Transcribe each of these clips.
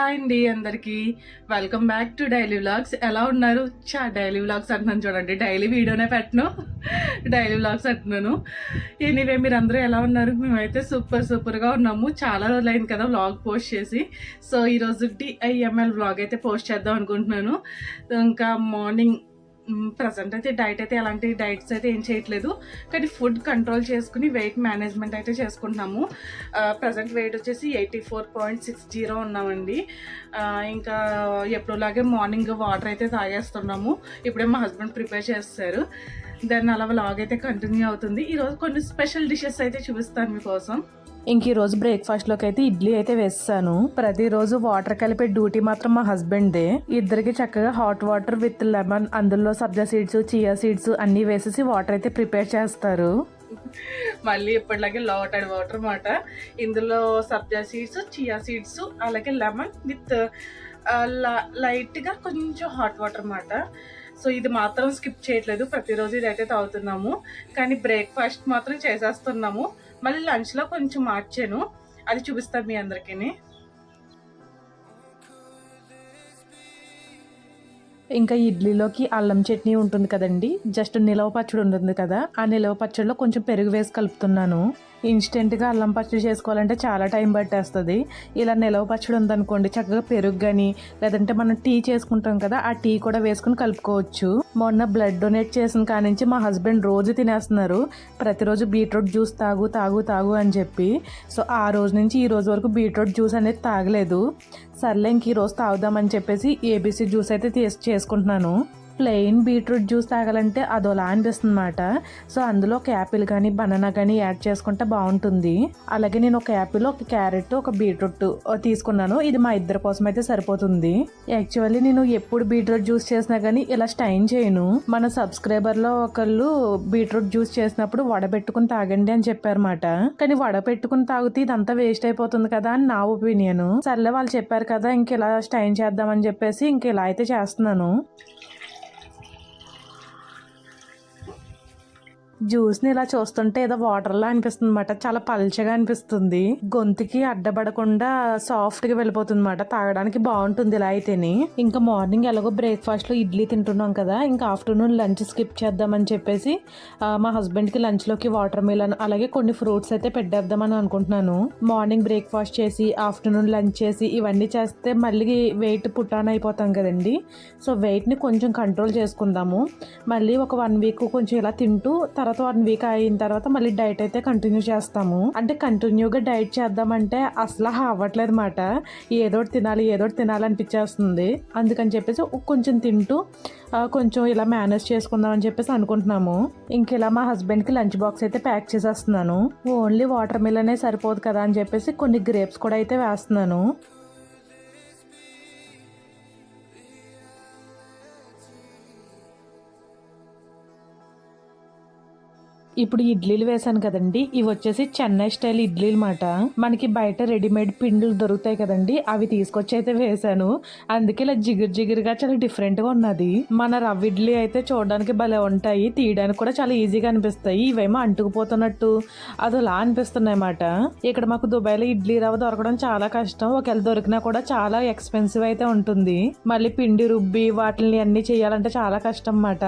Hi అండి అందరికీ welcome back to daily vlogs. ఎలా ఉన్నారు? డైలీ వ్లాగ్స్ అంటున్నాను చూడండి, డైలీ వీడియోనే పెట్టను, డైలీ వ్లాగ్స్ అంటున్నాను. ఎనీవే మీరు అందరూ ఎలా ఉన్నారు? మేమైతే సూపర్గా ఉన్నాము. చాలా రోజులు అయింది కదా వ్లాగ్ పోస్ట్ చేసి. సో ఈరోజు DIML వ్లాగ్ అయితే పోస్ట్ చేద్దాం అనుకుంటున్నాను. ఇంకా మార్నింగ్ ప్రజెంట్ అయితే డైట్ అయితే ఎలాంటి డైట్స్ అయితే ఏం చేయట్లేదు, కానీ ఫుడ్ కంట్రోల్ చేసుకుని వెయిట్ మేనేజ్మెంట్ అయితే చేసుకుంటున్నాము. ప్రజెంట్ వెయిట్ వచ్చేసి 84.60 ఉన్నామండి. ఇంకా ఎప్పుడులాగే మార్నింగ్ వాటర్ అయితే తాగేస్తున్నాము. ఇప్పుడే మా హస్బెండ్ ప్రిపేర్ చేస్తారు. దాన్ని అలా వ్లాగ్ అయితే కంటిన్యూ అవుతుంది. ఈరోజు కొన్ని స్పెషల్ డిషెస్ అయితే చూపిస్తాను మీకోసం. ఇంక ఈరోజు బ్రేక్ఫాస్ట్లోకి అయితే ఇడ్లీ అయితే వేస్తాను. ప్రతిరోజు వాటర్ కలిపే డ్యూటీ మాత్రం మా హస్బెండ్దే. ఇద్దరికి చక్కగా హాట్ వాటర్ విత్ లెమన్, అందులో సబ్జా సీడ్స్, చియా సీడ్స్ అన్నీ వేసేసి వాటర్ అయితే ప్రిపేర్ చేస్తారు. మళ్ళీ ఇప్పటిలాగే లోటెడ్ వాటర్ అన్నమాట. ఇందులో సబ్జా సీడ్స్, చియా సీడ్స్, అలాగే లెమన్ విత్ లైట్గా కొంచెం హాట్ వాటర్ అన్నమాట. సో ఇది మాత్రం స్కిప్ చేయట్లేదు, ప్రతిరోజు ఇదైతే తాగుతున్నాము. కానీ బ్రేక్ఫాస్ట్ మాత్రం చేసేస్తున్నాము. మళ్ళీ లంచ్లో కొంచెం మార్చాను, అది చూపిస్తాను మీ అందరికీ. ఇంకా ఇడ్లీలోకి అల్లం చట్నీ ఉంటుంది కదండి, జస్ట్ నిలవ పచ్చడి ఉంటుంది కదా, ఆ నిలవ పచ్చడిలో కొంచెం పెరుగు వేసి కలుపుతున్నాను. ఇన్స్టెంట్గా అల్లం పచ్చడి చేసుకోవాలంటే చాలా టైం పట్టేస్తుంది. ఇలా నిలవ పచ్చడి ఉందనుకోండి, చక్కగా పెరుగు కానీ లేదంటే మనం టీ చేసుకుంటాం కదా, ఆ టీ కూడా వేసుకుని కలుపుకోవచ్చు. మొన్న బ్లడ్ డొనేట్ చేసిన కానించి మా హస్బెండ్ రోజు తినేస్తున్నారు. ప్రతిరోజు బీట్రూట్ జ్యూస్ తాగు అని చెప్పి. సో ఆ రోజు నుంచి ఈ రోజు వరకు బీట్రూట్ జ్యూస్ అనేది తాగలేదు. సర్లే ఇంక ఈరోజు తాగుదామని చెప్పేసి ABC జ్యూస్ అయితే చేసుకుంటున్నాను. ప్లెయిన్ బీట్రూట్ జ్యూస్ తాగాలంటే అదోలా అనిపిస్తుంది అన్నమాట. సో అందులో ఒక యాపిల్ కానీ బనానా కానీ యాడ్ చేసుకుంటే బాగుంటుంది. అలాగే నేను ఒక యాపిల్, ఒక క్యారెట్, ఒక బీట్రూట్ తీసుకున్నాను. ఇది మా ఇద్దరి కోసం అయితే సరిపోతుంది. యాక్చువల్లీ నేను ఎప్పుడు బీట్రూట్ జ్యూస్ చేసినా కానీ ఇలా స్టైన్ చేయను. మన సబ్స్క్రైబర్లో ఒకళ్ళు బీట్రూట్ జ్యూస్ చేసినప్పుడు వడబెట్టుకుని తాగండి అని చెప్పారన్నమాట. కానీ వడబెట్టుకుని తాగితే ఇదంతా వేస్ట్ అయిపోతుంది కదా అని నా ఒపీనియన్. సర్లే వాళ్ళు చెప్పారు కదా, ఇంక ఇలా స్టైన్ చేద్దామని చెప్పేసి ఇంక ఇలా అయితే చేస్తున్నాను. జ్యూస్ని ఇలా చూస్తుంటే ఏదో వాటర్లా అనిపిస్తుంది అనమాట. చాలా పల్చగా అనిపిస్తుంది, గొంతుకి అడ్డపడకుండా సాఫ్ట్గా వెళ్ళిపోతుంది అనమాట. తాగడానికి బాగుంటుంది ఇలా అయితేనే. ఇంకా మార్నింగ్ ఎలాగో బ్రేక్ఫాస్ట్లో ఇడ్లీ తింటున్నాం కదా, ఇంకా ఆఫ్టర్నూన్ లంచ్ స్కిప్ చేద్దామని చెప్పేసి మా హస్బెండ్కి లంచ్లోకి వాటర్ మిలన్ అలాగే కొన్ని ఫ్రూట్స్ అయితే పెట్టేద్దామని అనుకుంటున్నాను. మార్నింగ్ బ్రేక్ఫాస్ట్ చేసి ఆఫ్టర్నూన్ లంచ్ చేసి ఇవన్నీ చేస్తే మళ్ళీ వెయిట్ పుట్టాన్ అయిపోతాం కదండి. సో వెయిట్ని కొంచెం కంట్రోల్ చేసుకుందాము. మళ్ళీ ఒక 1 వీక్ కొంచెం ఇలా తింటూ తర్వాత 1 వీక్ అయిన తర్వాత మళ్ళీ డైట్ అయితే కంటిన్యూ చేస్తాము. అంటే కంటిన్యూగా డైట్ చేద్దామంటే అసలు అవ్వట్లేదు మాట. ఏదోటి తినాలి అనిపించేస్తుంది. అందుకని చెప్పేసి కొంచెం తింటూ కొంచెం ఇలా మేనేజ్ చేసుకుందాం అని చెప్పేసి అనుకుంటున్నాము. ఇంక ఇలా మా హస్బెండ్కి లంచ్ బాక్స్ అయితే ప్యాక్ చేసేస్తున్నాను. ఓన్లీ వాటర్ మిలనే సరిపోదు కదా అని చెప్పేసి కొన్ని గ్రేప్స్ కూడా అయితే వేస్తున్నాను. ఇప్పుడు ఇడ్లీలు వేసాను కదండి, ఇవి వచ్చేసి చెన్నై స్టైల్ ఇడ్లీలు మాట. మనకి బయట రెడీమేడ్ పిండిలు దొరుకుతాయి కదండి, అవి తీసుకొచ్చి అయితే వేసాను. అందుకే ఇలా జిగురుగా చాలా డిఫరెంట్ గా ఉన్నది. మన రవ్వ ఇడ్లీ అయితే చూడడానికి భలే ఉంటాయి, తీయడానికి కూడా చాలా ఈజీగా అనిపిస్తాయి. ఇవేమో అంటుకుపోతున్నట్టు అదోలా అనిపిస్తున్నాయి అన్నమాట. ఇక్కడ మాకు దుబాయ్లో ఇడ్లీ రవ్వ దొరకడం చాలా కష్టం. ఒకవేళ దొరికినా కూడా చాలా ఎక్స్పెన్సివ్ అయితే ఉంటుంది. మళ్ళీ పిండి రుబ్బి వాటిని అన్ని చేయాలంటే చాలా కష్టం అన్నమాట.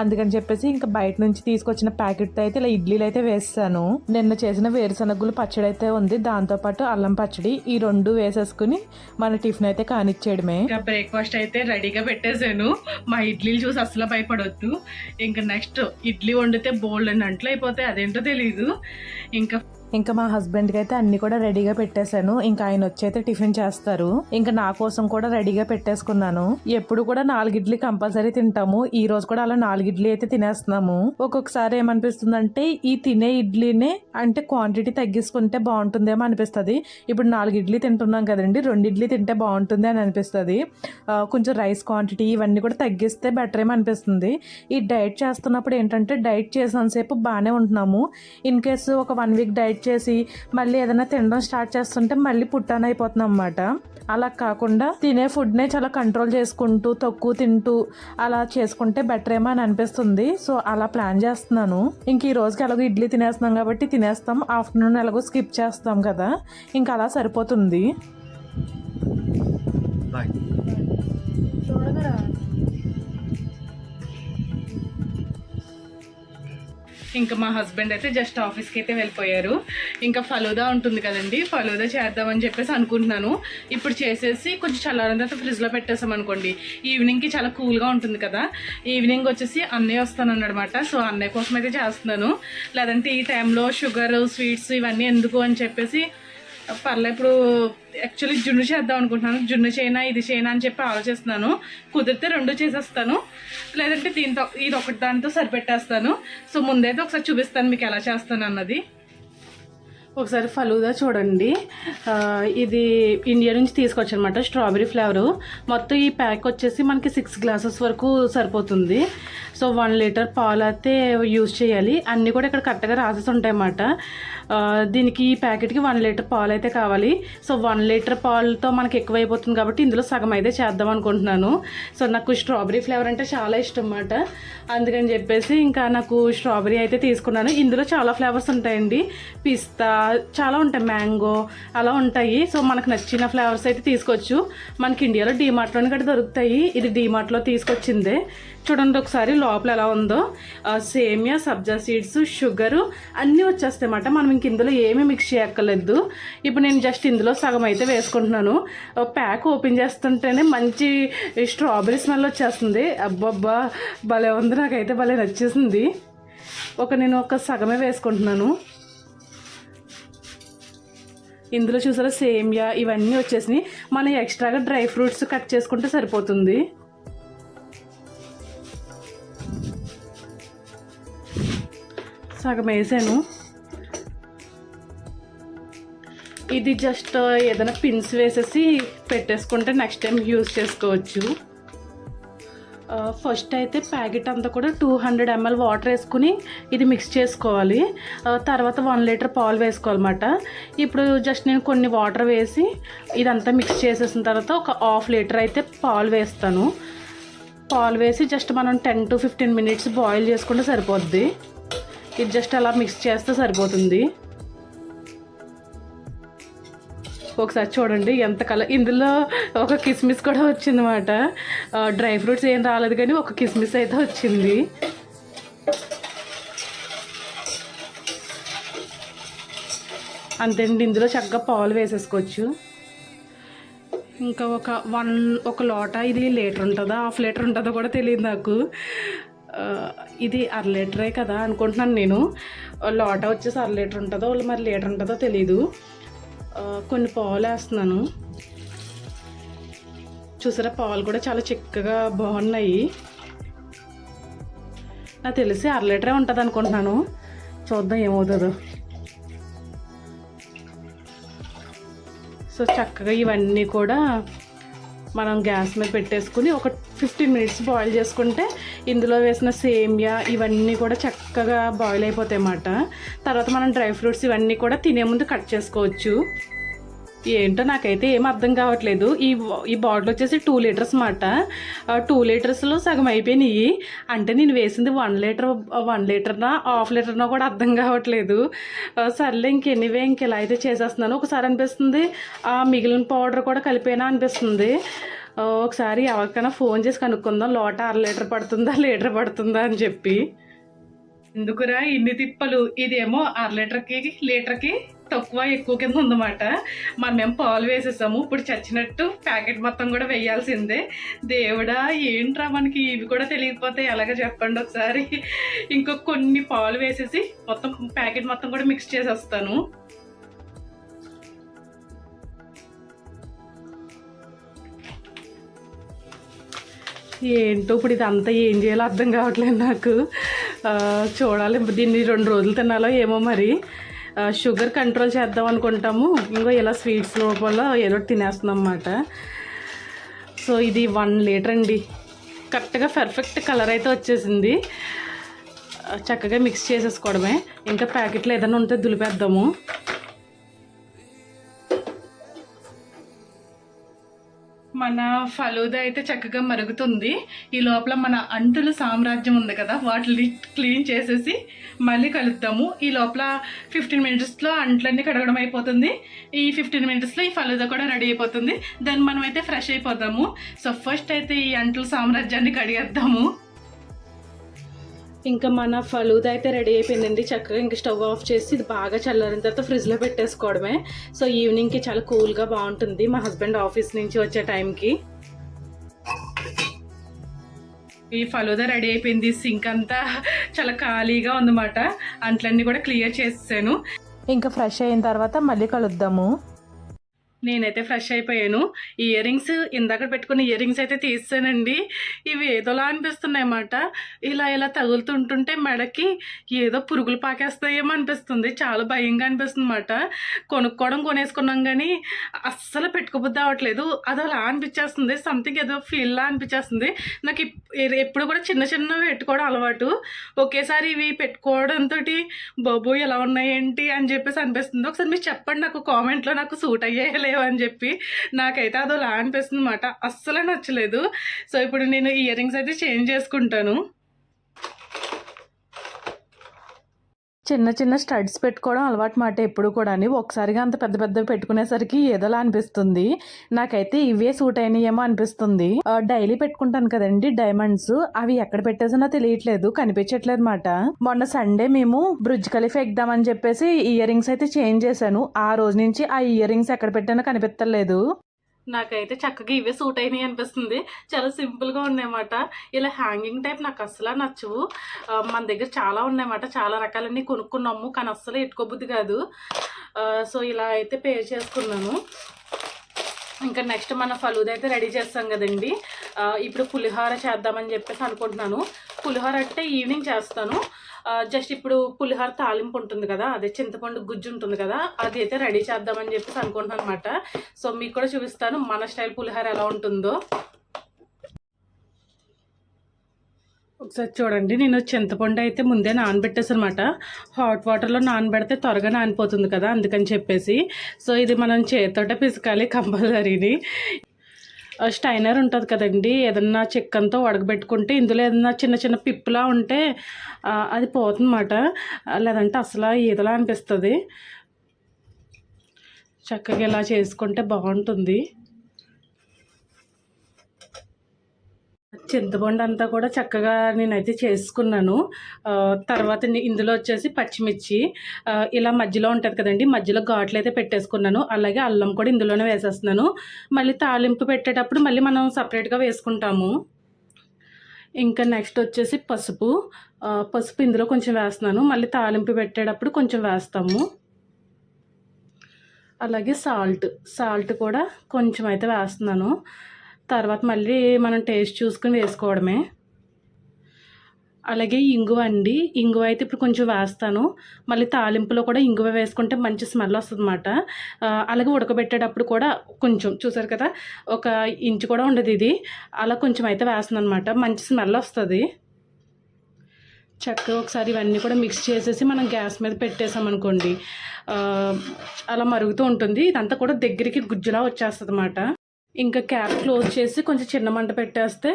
అందుకని చెప్పేసి ఇంకా బయట నుంచి తీసుకొచ్చిన ప్యాకెట్ అయితే ఇలా ఇడ్లీలు అయితే వేస్తాను. నిన్న చేసిన వేరుశనగులు పచ్చడి అయితే ఉంది, దాంతో పాటు అల్లం పచ్చడి. ఈ 2 వేసేసుకుని మన టిఫిన్ అయితే కానిచ్చేయడమే. ఇంకా బ్రేక్ఫాస్ట్ అయితే రెడీగా పెట్టేశాను. మా ఇడ్లీలు చూసి అసలు భయపడొద్దు. ఇంకా నెక్స్ట్ ఇడ్లీ వండితే బోల్డ్ అని అంట్లు అయిపోతాయి, అదేంటో తెలీదు. ఇంకా మా హస్బెండ్కి అయితే అన్ని కూడా రెడీగా పెట్టేశాను. ఇంకా ఆయన వచ్చి అయితే టిఫిన్ చేస్తారు. ఇంకా నా కోసం కూడా రెడీగా పెట్టేసుకున్నాను. ఎప్పుడు కూడా 4 ఇడ్లీ కంపల్సరీ తింటాము. ఈ రోజు కూడా అలా 4 ఇడ్లీ అయితే తినేస్తున్నాము. ఒక్కొక్కసారి ఏమనిపిస్తుందంటే ఈ తినే ఇడ్లీనే అంటే క్వాంటిటీ తగ్గించుకుంటే బాగుంటుందేమో అనిపిస్తుంది. ఇప్పుడు 4 ఇడ్లీ తింటున్నాం కదండి, 2 ఇడ్లీ తింటే బాగుంటుంది అని అనిపిస్తుంది. కొంచెం రైస్ క్వాంటిటీ ఇవన్నీ కూడా తగ్గిస్తే బెటర్ ఏమో అనిపిస్తుంది. ఈ డైట్ చేస్తున్నప్పుడు ఏంటంటే డైట్ చేసినంతసేపు బాగానే ఉంటున్నాము. ఇన్ కేసు ఒక 1 వీక్ డైట్ చేసి మళ్ళీ ఏదైనా తినడం స్టార్ట్ చేస్తుంటే మళ్ళీ పుట్టాన్ అయిపోతున్నాం అన్నమాట. అలా కాకుండా తినే ఫుడ్నే చాలా కంట్రోల్ చేసుకుంటూ తక్కువ తింటూ అలా చేసుకుంటే బెటర్ ఏమో అని అనిపిస్తుంది. సో అలా ప్లాన్ చేస్తున్నాను. ఇంక ఈ రోజుకి ఎలాగో ఇడ్లీ తినేస్తున్నాం కాబట్టి తినేస్తాం, ఆఫ్టర్నూన్ ఎలాగో స్కిప్ చేస్తాం కదా, ఇంకా అలా సరిపోతుంది. బాయ్. చూడగరా ఇంకా మా హస్బెండ్ అయితే జస్ట్ ఆఫీస్కి అయితే వెళ్ళిపోయారు. ఇంకా ఫలూదా ఉంటుంది కదండి, ఫలూదా చేద్దామని చెప్పేసి అనుకుంటున్నాను. ఇప్పుడు చేసేసి కొంచెం చల్లారిన తర్వాత ఫ్రిడ్జ్లో పెట్టేసాం అనుకోండి, ఈవినింగ్కి చాలా కూల్గా ఉంటుంది కదా. ఈవినింగ్ వచ్చేసి అన్నయ్య వస్తానన్నమాట. సో అన్నయ్య కోసం అయితే చేస్తున్నాను. లేదంటే ఈ టైంలో షుగర్ స్వీట్స్ ఇవన్నీ ఎందుకు అని చెప్పేసి పర్లే ఇప్పుడు యాక్చువల్లీ జున్ను చేద్దాం అనుకుంటున్నాను. జున్ను చేయనా ఇది చేయనా అని చెప్పి ఆలోచిస్తున్నాను. కుదిరితే రెండు చేసేస్తాను, లేదంటే దీంతో ఇది ఒకటి దాంతో సరిపెట్టేస్తాను. సో ముందైతే ఒకసారి చూపిస్తాను మీకు ఎలా చేస్తాను అన్నది. ఒకసారి ఫలూదా చూడండి, ఇది ఇండియా నుంచి తీసుకొచ్చి అనమాట, స్ట్రాబెరీ ఫ్లేవరు. మొత్తం ఈ ప్యాక్ వచ్చేసి మనకి 6 గ్లాసెస్ వరకు సరిపోతుంది. సో 1 లీటర్ పాలు అయితే యూజ్ చేయాలి. అన్నీ కూడా ఇక్కడ కరెక్ట్గా రాసేసి ఉంటాయి అన్నమాట. దీనికి ఈ ప్యాకెట్కి 1 లీటర్ పాలు అయితే కావాలి. సో 1 లీటర్ పాలతో మనకి ఎక్కువైపోతుంది కాబట్టి ఇందులో సగం అయితే చేద్దాం అనుకుంటున్నాను. సో నాకు స్ట్రాబెరీ ఫ్లేవర్ అంటే చాలా ఇష్టం అన్నమాట. అందుకని చెప్పేసి ఇంకా నాకు స్ట్రాబెరీ అయితే తీసుకున్నాను. ఇందులో చాలా ఫ్లేవర్స్ ఉంటాయండి, పిస్తా చాలా ఉంటాయి, మ్యాంగో అలా ఉంటాయి. సో మనకు నచ్చిన ఫ్లేవర్స్ అయితే తీసుకోవచ్చు. మనకి ఇండియాలో డీమార్ట్లోనే కూడా దొరుకుతాయి. ఇది డీమార్ట్లో తీసుకొచ్చిందే. చూడండి ఒకసారి లోపల ఎలా ఉందో. సేమియా, సబ్జా సీడ్స్, షుగరు అన్నీ వచ్చేస్తాయి అన్నమాట. మనం ఇంక ఇందులో ఏమీ మిక్స్ చేయక్కర్లేదు. ఇప్పుడు నేను జస్ట్ ఇందులో సగం అయితే వేసుకుంటున్నాను. ప్యాక్ ఓపెన్ చేస్తుంటేనే మంచి స్ట్రాబెరీ స్మెల్ వచ్చేస్తుంది. అబ్బబ్బా భలే ఉంది, నాకైతే భలే నచ్చేసింది. నేను ఒక సగమే వేసుకుంటున్నాను. ఇందులో చూసారా సేమియా ఇవన్నీ వచ్చేసినాయి. మనం ఎక్స్ట్రాగా డ్రై ఫ్రూట్స్ కట్ చేసుకుంటే సరిపోతుంది. సగం వేసాను. ఇది జస్ట్ ఏదైనా పిన్స్ వేసేసి పెట్టేసుకుంటే నెక్స్ట్ టైం యూజ్ చేసుకోవచ్చు. ఫస్ట్ అయితే ప్యాకెట్ అంతా కూడా 200 ml వాటర్ వేసుకుని ఇది మిక్స్ చేసుకోవాలి. తర్వాత 1 లీటర్ పాలు వేసుకోవాలన్నమాట. ఇప్పుడు జస్ట్ నేను కొన్ని వాటర్ వేసి ఇదంతా మిక్స్ చేసేసిన తర్వాత ఒక 1/2 లీటర్ అయితే పాలు వేస్తాను. పాలు వేసి జస్ట్ మనం 10 to 15 minutes బాయిల్ చేసుకుంటే సరిపోద్ది. ఇది జస్ట్ అలా మిక్స్ చేస్తే సరిపోతుంది. ఒకసారి చూడండి ఎంత కలర్. ఇందులో ఒక కిస్మిస్ కూడా వచ్చిందన్నమాట. డ్రై ఫ్రూట్స్ ఏం రాలేదు కానీ ఒక కిస్మిస్ అయితే వచ్చింది. అంతేండి, ఇందులో చక్కగా పాలు వేసేసుకోవచ్చు. ఇంకా ఒక లోటా, ఇది లీటర్ ఉంటుందా 1/2 లీటర్ ఉంటుందో కూడా తెలియదు నాకు. ఇది 1/2 లీటరే కదా అనుకుంటున్నాను నేను. లోటా వచ్చేసి 1/2 లీటర్ ఉంటుందో మరి లీటర్ ఉంటుందో తెలీదు. కొన్ని పాలు వేస్తున్నాను. చూసారా పాలు కూడా చాలా చిక్కగా బాగున్నాయి. నాకు తెలిసి 1/2 లీటరే ఉంటుంది అనుకుంటున్నాను. చూద్దాం ఏమవుతుందో. సో చక్కగా ఇవన్నీ కూడా మనం గ్యాస్ మీద పెట్టేసుకుని ఒక 15 minutes బాయిల్ చేసుకుంటే ఇందులో వేసిన సేమియా ఇవన్నీ కూడా చక్కగా బాయిల్ అయిపోతాయి అన్నమాట. తర్వాత మనం డ్రై ఫ్రూట్స్ ఇవన్నీ కూడా తినే ముందు కట్ చేసుకోవచ్చు. ఏంటో నాకైతే ఏం అర్థం కావట్లేదు. ఈ బాటిల్ వచ్చేసి 2 లీటర్స్ అన్నమాట. 2 లీటర్స్లో సగం అయిపోయినాయి. అంటే నేను వేసింది 1 లీటర్నా 1/2 లీటర్నా కూడా అర్థం కావట్లేదు. సర్లే ఇంకెనివే ఇలా అయితే చేసేస్తున్నాను. ఒకసారి అనిపిస్తుంది మిగిలిన పౌడర్ కూడా కలిపేనా అనిపిస్తుంది. ఒకసారి ఎవరికైనా ఫోన్ చేసి కనుక్కుందాం, లోట 1/2 లీటర్ పడుతుందా లీటర్ పడుతుందా అని చెప్పి. ఎందుకురా ఇన్ని తిప్పలు. ఇదేమో 1/2 లీటర్కి తక్కువ ఎక్కువ కింద ఉందన్నమాట. మనమేం పాలు వేసేసాము. ఇప్పుడు చచ్చినట్టు ప్యాకెట్ మొత్తం కూడా వేయాల్సిందే. దేవుడా ఏంట్రా మనకి ఇవి కూడా తెలియకపోతే ఎలాగ చెప్పండి ఒకసారి. ఇంకో కొన్ని పాలు వేసేసి మొత్తం ప్యాకెట్ మొత్తం కూడా మిక్స్ చేసేస్తాను. ఏంటో ఇప్పుడు ఇదంతా ఏం చేయాలో అర్థం కావట్లేదు నాకు. చూడాలి దీన్ని 2 రోజులు తినాలో ఏమో మరి. షుగర్ కంట్రోల్ చేద్దాం అనుకుంటాము, ఇంకో ఇలా స్వీట్స్ లోపల ఏదో తినేస్తున్నాం అన్నమాట. సో ఇది 1 లీటర్ అండి. కరెక్ట్గా పర్ఫెక్ట్ కలర్ అయితే వచ్చేసింది. చక్కగా మిక్స్ చేసేసుకోవడమే. ఇంకా ప్యాకెట్లో ఏదైనా ఉంటే దులిపేద్దాము. మన ఫలూదా అయితే చక్కగా మరుగుతుంది. ఈ లోపల మన అంటుల సామ్రాజ్యం ఉంది కదా, వాటిని క్లీన్ చేసేసి మళ్ళీ కలుపుతాము. ఈ లోపల 15 మినిట్స్లో అంట్లన్నీ కడగడం అయిపోతుంది. ఈ 15 మినిట్స్లో ఈ ఫలూదా కూడా రెడీ అయిపోతుంది. దాన్ని మనం అయితే ఫ్రెష్ అయిపోతాము. సో ఫస్ట్ అయితే ఈ అంటుల సామ్రాజ్యాన్ని కడిగేద్దాము. ఇంకా మన ఫలూదా అయితే రెడీ అయిపోయిందండి. చక్కగా ఇంకా స్టవ్ ఆఫ్ చేసి ఇది బాగా చల్లారిన తర్వాత ఫ్రిడ్జ్లో పెట్టేసుకోవడమే. సో ఈవినింగ్కి చాలా కూల్గా బాగుంటుంది మా హస్బెండ్ ఆఫీస్ నుంచి వచ్చే టైంకి. ఈ ఫలూదా రెడీ అయిపోయింది. సింక్ అంతా చాలా ఖాళీగా ఉందన్నమాట. అంట్లన్నీ కూడా క్లియర్ చేసేసాను. ఇంకా ఫ్రెష్ అయిన తర్వాత మళ్ళీ కలుద్దాము. నేనైతే ఫ్రెష్ అయిపోయాను. ఈ ఇయర్ రింగ్స్ ఇందాక పెట్టుకున్న ఇయర్ రింగ్స్ అయితే తీసానండి. ఇవి ఏదోలా అనిపిస్తున్నాయి అన్నమాట. ఇలా ఇలా తగులుతుంటుంటే మెడకి ఏదో పురుగులు పాకేస్తాయేమో అనిపిస్తుంది. చాలా భయంగా అనిపిస్తుంది అన్నమాట. కొనేసుకున్నాం కానీ అస్సలు పెట్టుకోబుద్ధి అవ్వట్లేదు. అదోలా అనిపించేస్తుంది. సంథింగ్ ఏదో ఫీల్లా అనిపించేస్తుంది. నాకు ఎప్పుడు కూడా చిన్న చిన్నవి పెట్టుకోవడం అలవాటు. ఒకేసారి ఇవి పెట్టుకోవడంతో బాబు ఎలా ఉన్నాయేంటి అని చెప్పేసి అనిపిస్తుంది. ఒకసారి మీరు చెప్పండి నాకు కామెంట్లో, నాకు సూట్ అయ్యేయలే అని చెప్పి. నాకైతే అదోలా అనిపిస్తుంది అన్నమాట. అస్సలు నచ్చలేదు. సో ఇప్పుడు నేను ఇయర్ రింగ్స్ అయితే చేంజ్ చేసుకుంటాను. చిన్న చిన్న స్టడ్స్ పెట్టుకోవడం అలవాటు మాట ఎప్పుడు కూడా. ఒకసారిగా అంత పెద్ద పెద్దవి పెట్టుకునేసరికి ఏదోలా అనిపిస్తుంది. నాకైతే ఇవే సూట్ అయినాయేమో అనిపిస్తుంది. డైలీ పెట్టుకుంటాను కదండి డైమండ్స్, అవి ఎక్కడ పెట్టేసినా తెలియట్లేదు, కనిపించట్లేదు మాట. మొన్న సండే మేము బ్రుజ్ ఖలీఫా ఎక్కుదామని చెప్పేసి ఇయర్ రింగ్స్ అయితే చేంజ్ చేశాను. ఆ రోజు నుంచి ఆ ఇయర్ రింగ్స్ ఎక్కడ పెట్టినా కనిపించలేదు. నాకైతే చక్కగా ఇవే సూట్ అయినాయి అనిపిస్తుంది. చాలా సింపుల్గా ఉన్నాయన్నమాట. ఇలా హ్యాంగింగ్ టైప్ నాకు అస్సలు నచ్చవు. మన దగ్గర చాలా ఉన్నాయన్నమాట. చాలా రకాలన్నీ కొనుక్కున్నాము కానీ అస్సలు ఎట్టుకోబుద్ది కాదు. సో ఇలా అయితే పే చేసుకున్నాను. ఇంకా నెక్స్ట్ మన ఫలూదా అయితే రెడీ చేస్తాం కదండి. ఇప్పుడు పులిహోర చేద్దామని చెప్పేసి అనుకుంటున్నాను. పులిహోర అంటే ఈవినింగ్ చేస్తాను. జస్ట్ ఇప్పుడు పులిహోర తాలింపు ఉంటుంది కదా, అదే చింతపండు గుజ్జు ఉంటుంది కదా, అది అయితే రెడీ చేద్దామని చెప్పేసి అనుకుంటున్నాను అనమాట. సో మీకు కూడా చూపిస్తాను మన స్టైల్ పులిహోర ఎలా ఉంటుందో. ఒకసారి చూడండి, నేను చింతపండు అయితే ముందే నానబెట్టేసాను అనమాట. హాట్ వాటర్లో నానబెడితే త్వరగా నానిపోతుంది కదా, అందుకని చెప్పేసి. సో ఇది మనం చేతితోటే పిసకాలి కంపల్సరీని. స్టైనర్ ఉంటుంది కదండి, ఏదన్నా చిక్కన్తో ఉడకబెట్టుకుంటే ఇందులో ఏదన్నా చిన్న చిన్న పిప్పులా ఉంటే అది పోతుందన్నమాట. లేదంటే అసలు ఏదోలా అనిపిస్తుంది. చక్కగా ఇలా చేసుకుంటే బాగుంటుంది. చింతపండు అంతా కూడా చక్కగా నేనైతే చేసుకున్నాను. తర్వాత ఇందులో వచ్చేసి పచ్చిమిర్చి ఇలా మధ్యలో ఉంటుంది కదండి, మధ్యలో ఘాట్లు అయితే పెట్టేసుకున్నాను. అలాగే అల్లం కూడా ఇందులోనే వేసేస్తున్నాను. మళ్ళీ తాలింపు పెట్టేటప్పుడు మళ్ళీ మనం సపరేట్గా వేసుకుంటాము. ఇంకా నెక్స్ట్ వచ్చేసి పసుపు ఇందులో కొంచెం వేస్తున్నాను. మళ్ళీ తాలింపు పెట్టేటప్పుడు కొంచెం వేస్తాము. అలాగే సాల్ట్ కూడా కొంచెం అయితే వేస్తున్నాను. తర్వాత మళ్ళీ మనం టేస్ట్ చూసుకుని వేసుకోవడమే. అలాగే ఇంగువ అండి, ఇంగువ అయితే ఇప్పుడు కొంచెం వేస్తాను. మళ్ళీ తాలింపులో కూడా ఇంగువ వేసుకుంటే మంచి స్మెల్ వస్తుంది అన్నమాట. అలాగే ఉడకబెట్టేటప్పుడు కూడా కొంచెం చూసారు కదా, 1 ఇంచు కూడా ఉండదు ఇది, అలా కొంచెం అయితే వేస్తున్నాను అనమాట. మంచి స్మెల్ వస్తుంది. చక్కగా ఒకసారి ఇవన్నీ కూడా మిక్స్ చేసేసి మనం గ్యాస్ మీద పెట్టేసామనుకోండి, అలా మరుగుతూ ఉంటుంది. ఇదంతా కూడా దగ్గరికి గుజ్జులా వచ్చేస్తుంది అన్నమాట. ఇంకా క్యాప్ క్లోజ్ చేసి కొంచెం చిన్న మంట పెట్టేస్తే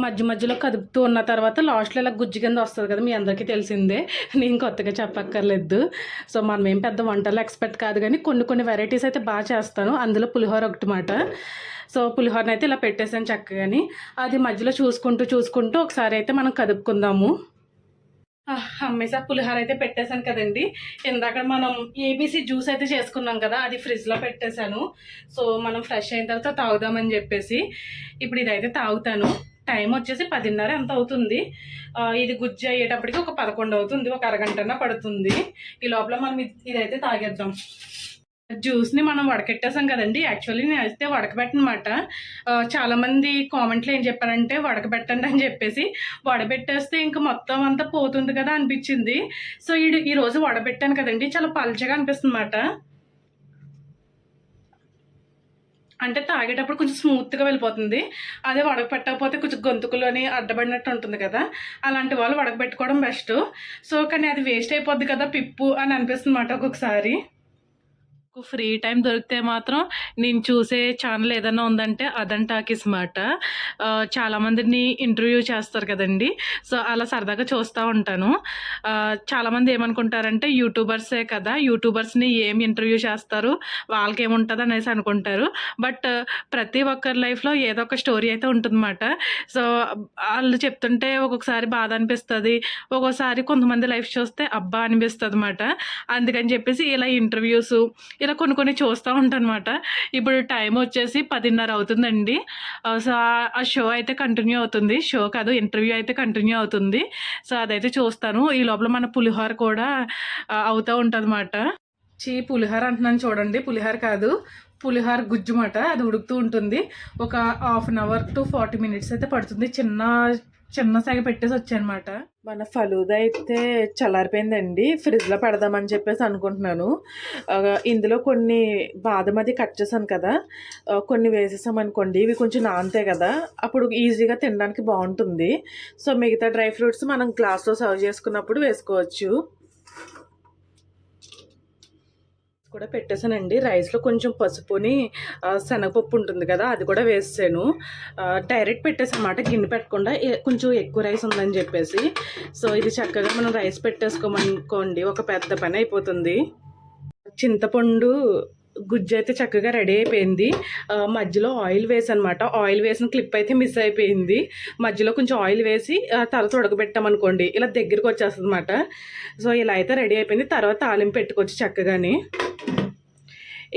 మధ్యలో కదుపుతూ ఉన్న తర్వాత లాస్ట్లో ఇలా గుజ్జు కింద వస్తుంది కదా, మీ అందరికీ తెలిసిందే, నేను కొత్తగా చెప్పక్కర్లేదు. సో మనం ఏం పెద్ద వంటలు ఎక్స్పర్ట్ కాదు కానీ కొన్ని వెరైటీస్ అయితే బాగా చేస్తాను. అందులో పులిహోర ఒకటి మాట. సో పులిహోరని అయితే ఇలా పెట్టేసాను చక్కగాని. అది మధ్యలో చూసుకుంటూ ఒకసారి అయితే మనం కదుపుకుందాము. హమ్మేసా పులిహోర అయితే పెట్టేశాను కదండి. ఇందాక మనం ఏబీసీ జ్యూస్ అయితే చేసుకున్నాం కదా, అది ఫ్రిడ్జ్లో పెట్టేశాను. సో మనం ఫ్రెష్ అయిన తర్వాత తాగుదామని చెప్పేసి ఇప్పుడు ఇదైతే తాగుతాను. టైం వచ్చేసి 10:30 ఎంత అవుతుంది. ఇది గుజ్జు అయ్యేటప్పటికి ఒక 11 అవుతుంది, ఒక అరగంటన పడుతుంది. ఈ లోపల మనం ఇదైతే తాగేద్దాం. జ్యూస్ని మనం వడకెట్టేసాం కదండి. యాక్చువల్లీ నేను అయితే వడకబెట్టనమాట. చాలామంది కామెంట్లో ఏం చెప్పారంటే వడకబెట్టండి అని చెప్పేసి. వడబెట్టేస్తే ఇంకా మొత్తం అంతా పోతుంది కదా అనిపించింది. సో ఈరోజు వడబెట్టాను కదండి, చాలా పల్చగా అనిపిస్తుంది అన్నమాట. అంటే తాగేటప్పుడు కొంచెం స్మూత్గా వెళ్ళిపోతుంది. అదే వడకపెట్టకపోతే కొంచెం గొంతుకులోని అడ్డపడినట్టు ఉంటుంది కదా, అలాంటి వాళ్ళు వడకబెట్టుకోవడం బెస్ట్. సో కానీ అది వేస్ట్ అయిపోద్ది కదా పిప్పు అని అనిపిస్తుంది అన్నమాట ఒక్కొక్కసారి. ఫ్రీ టైం దొరికితే మాత్రం నేను చూసే ఛానల్ ఏదైనా ఉందంటే అదన్ టాకీస్ మాట. చాలామందిని ఇంటర్వ్యూ చేస్తారు కదండి, సో అలా సరదాగా చూస్తూ ఉంటాను. చాలామంది ఏమనుకుంటారంటే యూట్యూబర్సే కదా, యూట్యూబర్స్ని ఏం ఇంటర్వ్యూ చేస్తారు, వాళ్ళకి ఏముంటుంది అనేసి అనుకుంటారు. బట్ ప్రతి ఒక్కరి లైఫ్లో ఏదో ఒక స్టోరీ అయితే ఉంటుందన్నమాట. సో వాళ్ళు చెప్తుంటే ఒక్కొక్కసారి బాధ అనిపిస్తుంది, ఒక్కోసారి కొంతమంది లైఫ్ చూస్తే అబ్బా అనిపిస్తుంది అన్నమాట. అందుకని చెప్పేసి ఇలా ఇంటర్వ్యూస్ ఇలా కొన్ని చూస్తూ ఉంటాను అనమాట. ఇప్పుడు టైం వచ్చేసి 10:30 అవుతుందండి. సో ఆ షో అయితే కంటిన్యూ అవుతుంది, షో కాదు ఇంటర్వ్యూ అయితే కంటిన్యూ అవుతుంది. సో అదైతే చూస్తాను. ఈ లోపల మన పులిహోర కూడా అవుతూ ఉంటుంది అన్నమాట. పులిహోర అంటున్నాను చూడండి, పులిహోర కాదు, పులిహోర గుజ్జు మాట. అది ఉడుకుతూ ఉంటుంది. ఒక 1/2 అవర్ టు 40 మినిట్స్ అయితే పడుతుంది. చిన్న సాగ పెట్టేసి వచ్చానమాట. మన ఫలూదా అయితే చల్లారిపోయిందండి, ఫ్రిడ్జ్లో పెడదామని చెప్పేసి అనుకుంటున్నాను. ఇందులో కొన్ని బాదం అది కట్ చేశాను కదా, కొన్ని వేసేసాం అనుకోండి, ఇవి కొంచెం నానతాయి కదా, అప్పుడు ఈజీగా తినడానికి బాగుంటుంది. సో మిగతా డ్రై ఫ్రూట్స్ మనం గ్లాస్లో సర్వ్ చేసుకున్నప్పుడు వేసుకోవచ్చు. కూడా పెట్టేశానండి. రైస్లో కొంచెం పసుపుని శనగపప్పు ఉంటుంది కదా, అది కూడా వేసాను. డైరెక్ట్ పెట్టేసాను అన్నమాట, గిన్నె పెట్టకుండా. కొంచెం ఎక్కువ రైస్ ఉందని చెప్పేసి. సో ఇది చక్కగా మనం రైస్ పెట్టేసుకోమనుకోండి, ఒక పెద్ద పని అయిపోతుంది. చింతపండు గుజ్జు అయితే చక్కగా రెడీ అయిపోయింది. మధ్యలో ఆయిల్ వేసనమాట, ఆయిల్ వేసిన క్లిప్ అయితే మిస్ అయిపోయింది. మధ్యలో కొంచెం ఆయిల్ వేసి తర్వాత ఉడకబెట్టామనుకోండి ఇలా దగ్గరికి వచ్చేస్తుంది అనమాట. సో ఇలా అయితే రెడీ అయిపోయింది. తర్వాత తాలింపు పెట్టుకోవచ్చు చక్కగాని.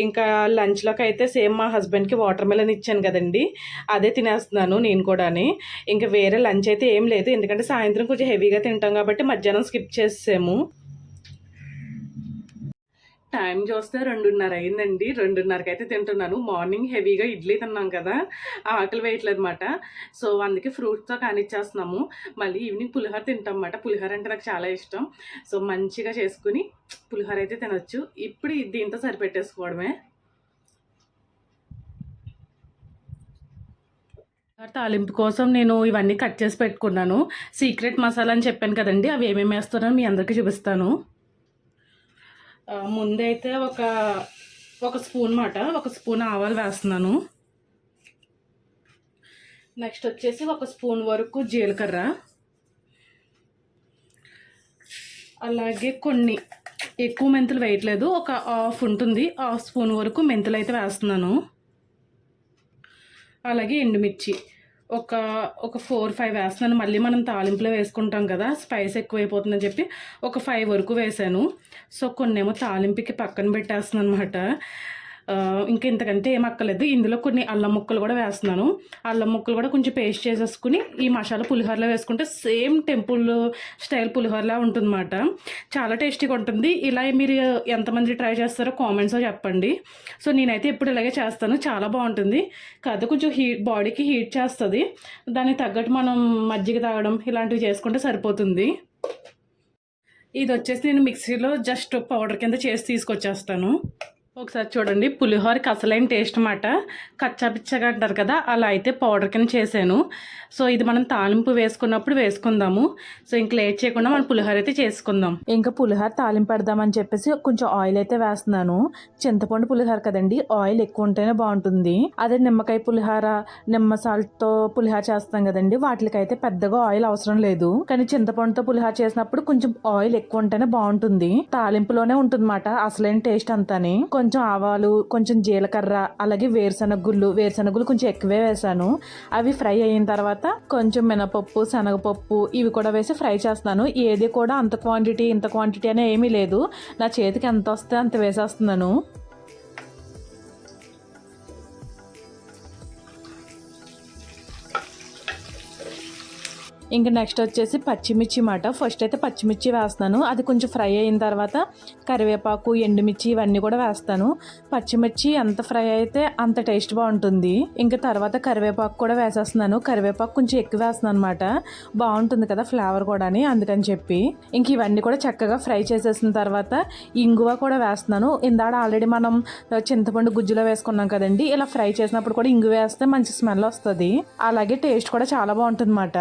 ఇంకా లంచ్లోకి అయితే సేమ్ మా హస్బెండ్కి వాటర్ మెలన్ ఇచ్చాను కదండి, అదే తినేస్తున్నాను నేను కూడా. ఇంకా వేరే లంచ్ అయితే ఏం లేదు, ఎందుకంటే సాయంత్రం కొంచెం హెవీగా తింటాం కాబట్టి మధ్యాహ్నం స్కిప్ చేసాము. టైం చూస్తే 2:30 అయిందండి. 2:30కి అయితే తింటున్నాను. మార్నింగ్ హెవీగా ఇడ్లీ తిన్నాం కదా, ఆకలి వేయట్లేదు అనమాట. సో అందుకే ఫ్రూట్స్తో కానిచ్చేస్తున్నాము. మళ్ళీ ఈవినింగ్ పులిహోర తింటాం అన్నమాట. పులిహోర అంటే నాకు చాలా ఇష్టం. సో మంచిగా చేసుకుని పులిహోర అయితే తినొచ్చు. ఇప్పుడు దీంతో సరిపెట్టేసుకోవడమే. తాలింపు కోసం నేను ఇవన్నీ కట్ చేసి పెట్టుకున్నాను. సీక్రెట్ మసాలా అని చెప్పాను కదండి, అవి ఏమేమి వేస్తున్నానో మీ అందరికీ చూపిస్తాను. ముందైతే ఒక స్పూన్ ఒక స్పూన్ ఆవాలు వేస్తున్నాను. నెక్స్ట్ వచ్చేసి 1 స్పూన్ వరకు జీలకర్ర, అలాగే కొన్ని ఎక్కువ మెంతులు వేయట్లేదు, ఒక హాఫ్ ఉంటుంది, 1/2 స్పూన్ వరకు మెంతులు అయితే వేస్తున్నాను. అలాగే ఎండుమిర్చి ఒక 4-5 వేస్తున్నాను. మళ్ళీ మనం తాలింపులో వేసుకుంటాం కదా, స్పైస్ ఎక్కువైపోతుందని చెప్పి ఒక 5 వరకు వేసాను. సో కొన్నేమో తాలింపుకి పక్కన పెట్టేస్తున్నాను అనమాట. ఇంకా ఇంతకంటే ఏం అక్కర్లేదు. ఇందులో కొన్ని అల్లం ముక్కలు కూడా వేస్తున్నాను. అల్లం ముక్కలు కూడా కొంచెం పేస్ట్ చేసేసుకుని ఈ మసాలా పులిహోరలో వేసుకుంటే సేమ్ టెంపుల్ స్టైల్ పులిహోరలా ఉంటుందన్నమాట. చాలా టేస్టీగా ఉంటుంది. ఇలా మీరు ఎంతమంది ట్రై చేస్తారో కామెంట్స్లో చెప్పండి. సో నేనైతే ఎప్పుడు ఇలాగే చేస్తాను, చాలా బాగుంటుంది. కాదు కొంచెం బాడీకి హీట్ చేస్తుంది, దానికి తగ్గట్టు మనం మజ్జిగ తాగడం ఇలాంటివి చేసుకుంటే సరిపోతుంది. ఇది వచ్చేసి నేను మిక్సీలో జస్ట్ పౌడర్ కింద చేసి తీసుకొచ్చేస్తాను. ఒకసారి చూడండి, పులిహోరకి అసలైన టేస్ట్ అన్నమాట. కచ్చాపిచ్చగా అంటారు కదా, అలా అయితే పౌడర్ కింద చేశాను. సో ఇది మనం తాలింపు వేసుకున్నప్పుడు వేసుకుందాము. సో ఇంక లేట్ చేయకుండా మనం పులిహోర అయితే చేసుకుందాం. ఇంకా పులిహోర తాలింపు పెడదామని చెప్పేసి కొంచెం ఆయిల్ అయితే వేస్తున్నాను. చింతపండు పులిహోర కదండి, ఆయిల్ ఎక్కువ ఉంటేనే బాగుంటుంది. అదే నిమ్మకాయ పులిహోర, నిమ్మ సాల్ట్తో పులిహోర చేస్తాం కదండి, వాటికైతే పెద్దగా ఆయిల్ అవసరం లేదు. కానీ చింతపండుతో పులిహోర చేసినప్పుడు కొంచెం ఆయిల్ ఎక్కువ ఉంటేనే బాగుంటుంది. తాలింపులోనే ఉంటుందన్నమాట అసలైన టేస్ట్ అంతాని. కొంచెం ఆవాలు, కొంచెం జీలకర్ర, అలాగే వేరుశనగులు కొంచెం ఎక్కువే వేసాను. అవి ఫ్రై అయిన తర్వాత కొంచెం మినపప్పు, శనగపప్పు ఇవి కూడా వేసి ఫ్రై చేస్తున్నాను. ఏది కూడా అంత క్వాంటిటీ ఇంత క్వాంటిటీ అనే ఏమీ లేదు, నా చేతికి ఎంత వస్తే అంత వేసేస్తున్నాను. ఇంకా నెక్స్ట్ వచ్చేసి పచ్చిమిర్చి మాట. ఫస్ట్ అయితే పచ్చిమిర్చి వేస్తాను, అది కొంచెం ఫ్రై అయిన తర్వాత కరివేపాకు, ఎండుమిర్చి ఇవన్నీ కూడా వేస్తాను. పచ్చిమిర్చి ఎంత ఫ్రై అయితే అంత టేస్ట్ బాగుంటుంది. ఇంకా తర్వాత కరివేపాకు కూడా వేసేస్తున్నాను. కరివేపాకు కొంచెం ఎక్కువ వేస్తున్నాను అనమాట, బాగుంటుంది కదా ఫ్లేవర్ కూడా అని, అందుకని చెప్పి. ఇంక ఇవన్నీ కూడా చక్కగా ఫ్రై చేసేసిన తర్వాత ఇంగువ కూడా వేస్తున్నాను. ఇందాడ ఆల్రెడీ మనం చింతపండు గుజ్జులో వేసుకున్నాం కదండి, ఇలా ఫ్రై చేసినప్పుడు కూడా ఇంగువ వేస్తే మంచి స్మెల్ వస్తుంది, అలాగే టేస్ట్ కూడా చాలా బాగుంటుంది అన్నమాట.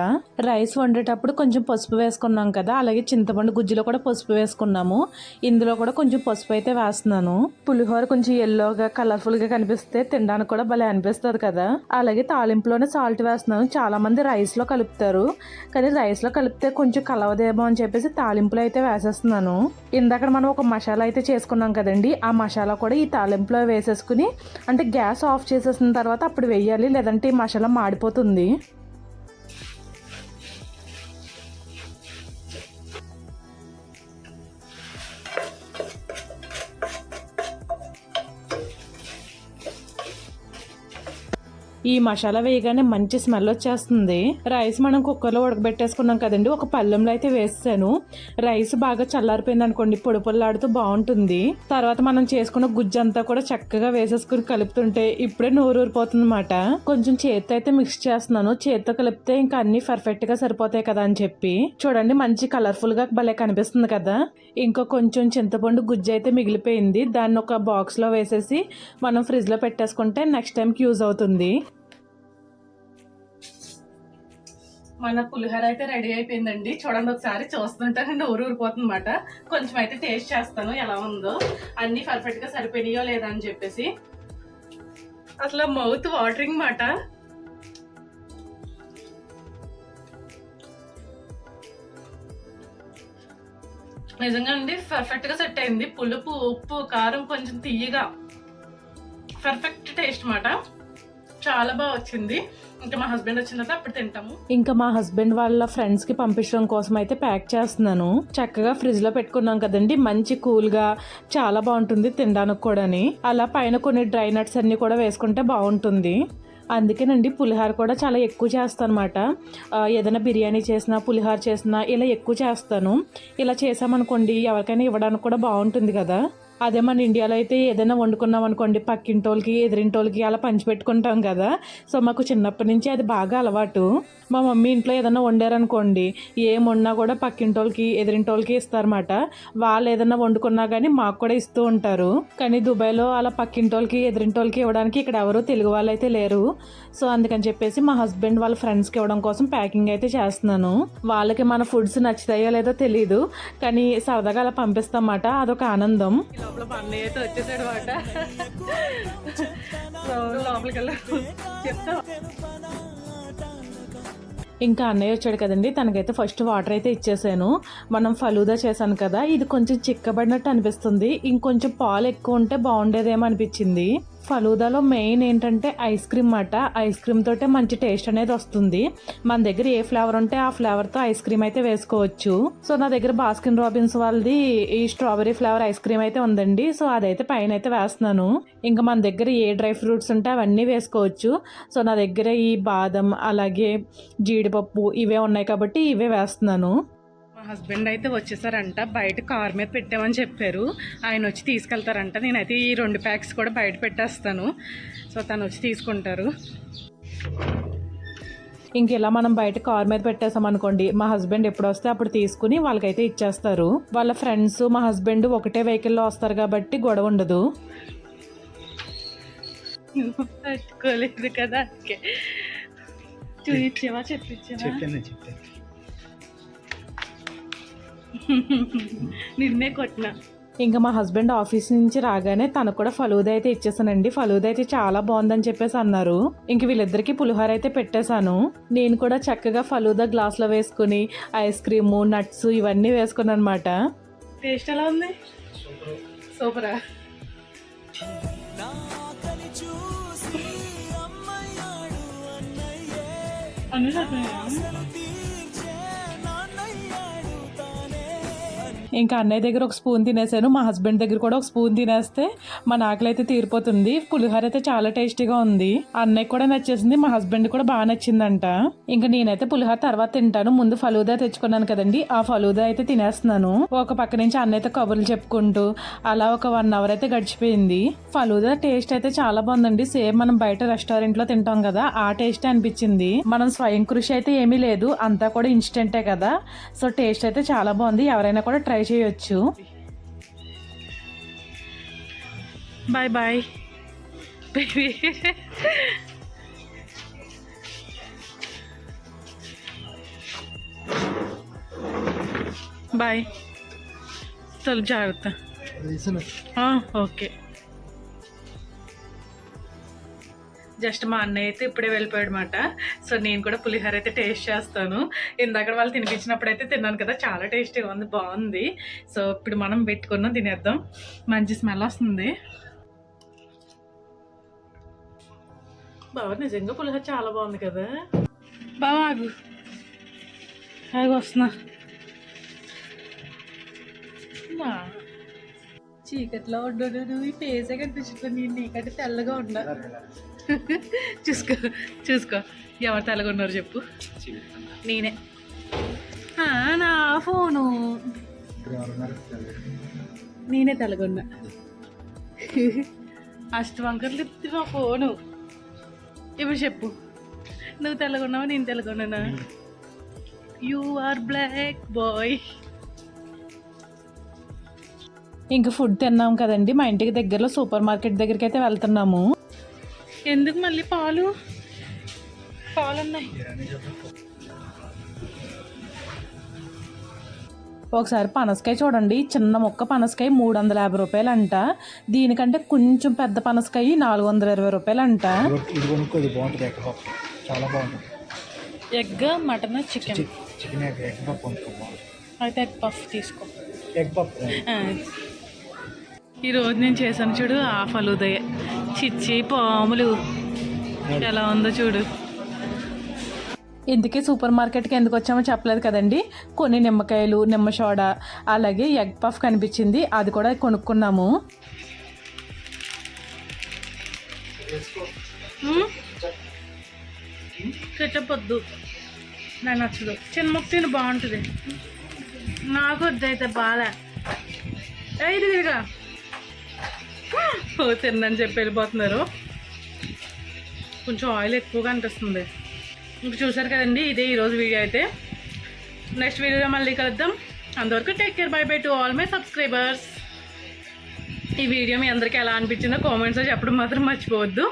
రైస్ వండేటప్పుడు కొంచెం పసుపు వేసుకున్నాం కదా, అలాగే చింతపండు గుజ్జులో కూడా పసుపు వేసుకున్నాము. ఇందులో కూడా కొంచెం పసుపు అయితే వేస్తున్నాను. పులిహోర కొంచెం ఎల్లోగా కలర్ఫుల్గా కనిపిస్తే తినడానికి కూడా భలే అనిపిస్తుంది కదా. అలాగే తాలింపులోనే సాల్ట్ వేస్తున్నాను. చాలా మంది రైస్లో కలుపుతారు, కానీ రైస్లో కలిపితే కొంచెం కలవదేమో అని చెప్పేసి తాలింపులో అయితే వేసేస్తున్నాను. ఇందాక మనం ఒక మసాలా అయితే చేసుకున్నాం కదండి, ఆ మసాలా కూడా ఈ తాలింపులో వేసేసుకుని, అంటే గ్యాస్ ఆఫ్ చేసేసిన తర్వాత అప్పుడు వేయాలి, లేదంటే ఈ మసాలా మాడిపోతుంది. ఈ మసాలా వేయగానే మంచి స్మెల్ వచ్చేస్తుంది. రైస్ మనం కుక్కర్లో ఉడకబెట్టేసుకున్నాం కదండి, ఒక పళ్ళెంలో అయితే వేసాను. రైస్ బాగా చల్లారిపోయింది అనుకోండి, పొడి పొల్లాడుతూ బాగుంటుంది. తర్వాత మనం చేసుకున్న గుజ్జు అంతా కూడా చక్కగా వేసేసుకుని కలుపుతుంటే ఇప్పుడే నోరు ఊరిపోతుంది అన్నమాట. కొంచెం చేత్తో అయితే మిక్స్ చేస్తున్నాను. చేత్తో కలిపితే ఇంకా అన్ని పర్ఫెక్ట్ గా సరిపోతాయి కదా అని చెప్పి. చూడండి మంచి కలర్ఫుల్ గా భలే కనిపిస్తుంది కదా. ఇంకా కొంచెం చింతపండు గుజ్జు అయితే మిగిలిపోయింది, దాన్ని ఒక బాక్స్ లో వేసేసి మనం ఫ్రిడ్జ్ లో పెట్టేసుకుంటే నెక్స్ట్ టైంకి యూజ్ అవుతుంది. మన పులిహోర అయితే రెడీ అయిపోయిందండి. చూడండి, ఒకసారి చూస్తుంటే నోరు ఊరిపోతుంది అన్నమాట. కొంచెం అయితే టేస్ట్ చేస్తాను ఎలా ఉందో, అన్ని పర్ఫెక్ట్ గా సరిపోయినాయో లేదా అని చెప్పేసి. అసలు మౌత్ వాటరింగ్ మాట. నిజంగా అండి పర్ఫెక్ట్ గా సెట్ అయింది. పులుపు, ఉప్పు, కారం కొంచెం తీయగా పర్ఫెక్ట్ టేస్ట్ మాట. చాలా బాగా వచ్చింది. ఇంకా మా హస్బెండ్ వచ్చిన తర్వాత అప్పుడు తింటాము. ఇంకా మా హస్బెండ్ వాళ్ళ ఫ్రెండ్స్ కి పంపించడం కోసం అయితే ప్యాక్ చేస్తున్నాను. చక్కగా ఫ్రిడ్జ్ లో పెట్టుకున్నాం కదండి, మంచి కూల్ గా చాలా బాగుంటుంది తినడానికి కూడా. అలా పైన కొన్ని డ్రై నట్స్ అన్ని కూడా వేసుకుంటే బాగుంటుంది. అందుకేనండి పులిహోర కూడా చాలా ఎక్కువ చేస్తాను అనమాట. ఏదైనా బిర్యానీ చేసినా, పులిహోర చేసినా ఇలా ఎక్కువ చేస్తాను. ఇలా చేసామనుకోండి ఎవరికైనా ఇవ్వడానికి కూడా బాగుంటుంది కదా. అదే మన ఇండియాలో అయితే ఏదైనా వండుకున్నాం అనుకోండి, పక్కింటోళ్ళకి ఎదిరింటోళ్ళకి అలా పంచిపెట్టుకుంటాం కదా. సో మాకు చిన్నప్పటి నుంచి అది బాగా అలవాటు. మా మమ్మీ ఇంట్లో ఏదైనా వండారనుకోండి, ఏం వండినా కూడా పక్కింటోళ్ళకి ఎదిరింటోళ్ళకి ఇస్తారన్నమాట. వాళ్ళు ఏదైనా వండుకున్నా కానీ మాకు కూడా ఇస్తూ ఉంటారు. కానీ దుబాయ్లో అలా పక్కింటోళ్ళకి ఎదిరింటోళ్ళకి ఇవ్వడానికి ఇక్కడ ఎవరు తెలుగు వాళ్ళు అయితే లేరు. సో అందుకని చెప్పేసి మా హస్బెండ్ వాళ్ళ ఫ్రెండ్స్కి ఇవ్వడం కోసం ప్యాకింగ్ అయితే చేస్తున్నాను. వాళ్ళకి మన ఫుడ్స్ నచ్చుతాయో లేదో తెలీదు, కానీ సరదాగా అలా పంపిస్తామాట, అదొక ఆనందం. లోపల అన్నయ్య అయితే వచ్చేసాడు మాట. లోపలికి వెళ్ళి చెప్తా. ఇంకా అన్నయ్య వచ్చాడు కదండి, తనకైతే ఫస్ట్ వాటర్ అయితే ఇచ్చేసాను. మనం ఫలూదా చేశాను కదా, ఇది కొంచెం చిక్కబడినట్టు అనిపిస్తుంది. ఇంకొంచెం పాలు ఎక్కువ ఉంటే బాగుండేదేమో అనిపించింది. ఫలూదాలో మెయిన్ ఏంటంటే ఐస్ క్రీమ్ మాట. ఐస్ క్రీమ్ తోటే మంచి టేస్ట్ అనేది వస్తుంది. మన దగ్గర ఏ ఫ్లేవర్ ఉంటే ఆ ఫ్లేవర్తో ఐస్ క్రీమ్ అయితే వేసుకోవచ్చు. సో నా దగ్గర బాస్కిన్ రాబిన్స్ వాళ్ళది ఈ స్ట్రాబెరీ ఫ్లేవర్ ఐస్ క్రీమ్ అయితే ఉందండి. సో అదైతే పైన అయితే వేస్తున్నాను. ఇంకా మన దగ్గర ఏ డ్రై ఫ్రూట్స్ ఉంటే అవన్నీ వేసుకోవచ్చు. సో నా దగ్గర ఈ బాదం అలాగే జీడిపప్పు ఇవే ఉన్నాయి కాబట్టి ఇవే వేస్తున్నాను. మా హస్బెండ్ అయితే వచ్చేసారంట, బయట కార్ మీద పెట్టామని చెప్పారు. ఆయన వచ్చి తీసుకెళ్తారంట. నేనైతే ఈ 2 ప్యాక్స్ కూడా బయట పెట్టేస్తాను. సో తను వచ్చి తీసుకుంటారు. ఇంక ఇలా మనం బయట కార్ మీద పెట్టేసాం అనుకోండి, మా హస్బెండ్ ఎప్పుడు వస్తే అప్పుడు తీసుకుని వాళ్ళకైతే ఇచ్చేస్తారు. వాళ్ళ ఫ్రెండ్స్ మా హస్బెండ్ ఒకటే వెహికల్లో వస్తారు కాబట్టి గొడవ ఉండదు. పట్టుకోలేదు కదా, చూపించేవా చెప్పించేవా నిన్నే కొట్టినా. ఇంకా మా హస్బెండ్ ఆఫీస్ నుంచి రాగానే తనకు కూడా ఫలూదా అయితే ఇచ్చేసానండి. ఫలూదా అయితే చాలా బాగుందని చెప్పేసి అన్నారు. ఇంక వీళ్ళిద్దరికి పులిహోర అయితే పెట్టేశాను. నేను కూడా చక్కగా ఫలూదా గ్లాస్లో వేసుకుని ఐస్ క్రీము, నట్స్ ఇవన్నీ వేసుకున్నాను అనమాట. టేస్ట్ ఎలా ఉంది? సూపరా. ఇంకా అన్నయ్య దగ్గర ఒక స్పూన్ తినేసాను, మా హస్బెండ్ దగ్గర కూడా ఒక స్పూన్ తినేస్తే మన ఆకలి అయితే తీరిపోతుంది. పులిహోర అయితే చాలా టేస్టీగా ఉంది. అన్నయ్య కూడా నచ్చేసింది, మా హస్బెండ్ కూడా బాగా నచ్చిందంట. ఇంకా నేనైతే పులిహోర తర్వాత తింటాను. ముందు ఫలూదా తెచ్చుకున్నాను కదండి, ఆ ఫలూదా అయితే తినేస్తున్నాను. ఒక పక్క నుంచి అన్నయ్యతో కబుర్లు చెప్పుకుంటూ అలా ఒక 1 అవర్ అయితే గడిచిపోయింది. ఫలూదా టేస్ట్ అయితే చాలా బాగుందండి. సేమ్ మనం బయట రెస్టారెంట్ లో తింటాం కదా ఆ టేస్ట్ అనిపించింది. మనం స్వయం కృషి అయితే ఏమీ లేదు, అంతా కూడా ఇన్స్టెంటే కదా. సో టేస్ట్ అయితే చాలా బాగుంది. ఎవరైనా కూడా ట్రై చేయొచ్చు. Bye bye baby. బాయ్. తలుపు జాగ్రత్త. ఓకే. జస్ట్ మా అన్నయ్య అయితే ఇప్పుడే వెళ్ళిపోయాడు అనమాట. సో నేను కూడా పులిహోర అయితే టేస్ట్ చేస్తాను. ఇందాక వాళ్ళు తినిపించినప్పుడు అయితే తిన్నాను కదా, చాలా టేస్టీగా ఉంది, బాగుంది. సో ఇప్పుడు మనం పెట్టుకున్నాం, తినేద్దాం. మంచి స్మెల్ వస్తుంది. బాగా నిజంగా పులిహోర చాలా బాగుంది కదా. బాగా ఆగు వస్తున్నా. చీకట్లో ఉండదు, ఈ ఫేసే కనిపించట్లేదు. నేను నీకంటే తెల్లగా ఉన్నా. చూసుకో చూసుకో, ఎవరు తెల్లగా ఉన్నారు చెప్పు. నేనే. నా ఫోను నేనే తెల్లగా ఉన్నా. అష్టవంకర్లు ఇస్తుంది మా ఫోను. ఇప్పుడు చెప్పు, నువ్వు తెల్లగా ఉన్నావా నేను తెల్లగా ఉన్నానా? You are black boy. ఇంక ఫుడ్ తిన్నాం కదండి, మా ఇంటికి దగ్గరలో సూపర్ మార్కెట్ దగ్గరికి అయితే వెళ్తున్నాము. ఎందుకు మళ్ళీ పాలు ఉన్నాయి. ఒకసారి పనసకాయ చూడండి, చిన్న మొక్క పనసకాయ 350 రూపాయలు అంట. దీనికంటే కొంచెం పెద్ద పనసకాయ 420 రూపాయలు అంట. Egg, mutton, chicken. అయితే ఎగ్ పఫ్ తీసుకో. ఈరోజు నేను చేశాను చూడు ఆ ఫలూదయ. చిచ్చి పాములు ఎలా ఉందో చూడు. ఇందుకే సూపర్ మార్కెట్కి ఎందుకు వచ్చామో చెప్పలేదు కదండి. కొన్ని నిమ్మకాయలు, నిమ్మ సోడా, అలాగే ఎగ్ పఫ్ కనిపించింది, అది కూడా కొనుక్కున్నాము. కెచ్చపొద్దు, నాకు నచ్చదు. చిన్న ముక్క తిని బాగుంటుంది. నాకు వద్దయితే బాగా ఇదిగా తిందని చెప్పి వెళ్ళిపోతున్నారు. కొంచెం ఆయిల్ ఎక్కువగా అనిపిస్తుంది. ఇంక చూసారు కదండి, ఇదే ఈరోజు వీడియో అయితే. నెక్స్ట్ వీడియోలో మళ్ళీ కలుద్దాం. అంతవరకు take care, by by to all my subscribers. ఈ వీడియో మీ అందరికీ ఎలా అనిపించిందో కామెంట్స్లో చెప్పడం మాత్రం మర్చిపోవద్దు.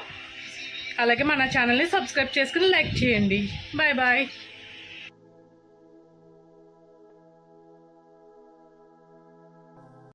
అలాగే మన ఛానల్ని సబ్స్క్రైబ్ చేసుకుని లైక్ చేయండి. Bye bye.